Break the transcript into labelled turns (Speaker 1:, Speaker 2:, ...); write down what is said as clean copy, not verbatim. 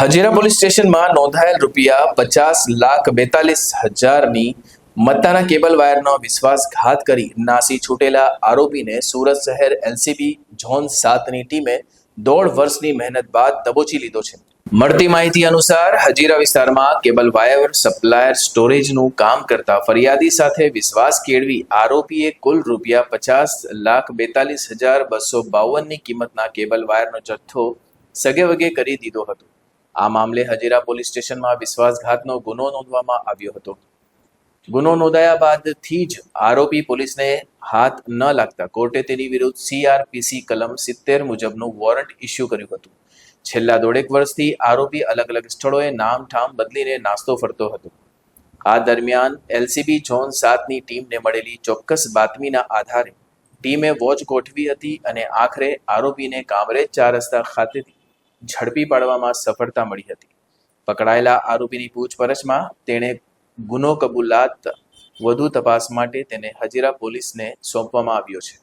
Speaker 1: Hazira police સ્ટેશનમાં નોંધાયેલ ₹50,42,000ની મત્તાના cable વાયરનો વિશ્વાસઘાત કરી નાસી છૂટેલા આરોપીને સુરત શહેર એલસીબી ઝોન 7ની ટીમે 1.5 વર્ષની મહેનત બાદ દબોચી લીધો છે। મળતી માહિતી અનુસાર હજીરા વિસ્તારમાં કેબલ વાયર સપ્લાયર સ્ટોરેજનું કામ કરતા ફરિયાદી સાથે વિશ્વાસ કેળવી આરોપીએ કુલ ₹50,42,252ની કિંમતના કેબલ વાયરનો જથ્થો સગેવગે કરી દીધો હતો। આ મામલે હજીરા પોલીસ સ્ટેશનમાં વિશ્વાસઘાતનો ગુનો નોંધવામાં આવ્યો હતો। ગુનો નોંધાયા બાદથી જ આરોપી પોલીસને હાથ ન લાગતા કોર્ટે તેની વિરુદ્ધ CRPC કલમ 70 મુજબનું વોરંટ ઇસ્યુ કર્યું હતું। છેલ્લા 1.5 વર્ષથી આરોપી અલગ અલગ સ્થળોએ નામઠામ બદલીને નાસ્તો ફરતો હતો। આ દરમિયાન એલસીબી ઝોન 7ની ટીમને મળેલી ચોક્કસ બાતમીના આધારે ટીમે વોચ ગોઠવી હતી અને આખરે આરોપીને કામરેજ 4 રસ્તા ખાતેથી ઝડપી પાડવામાં સફળતા મળી હતી। પકડાયેલા આરોપીની પૂછપરછમાં તેણે ગુનો કબૂલાત વધુ તપાસ માટે તેને હજીરા પોલીસને સોંપવામાં આવ્યો છે।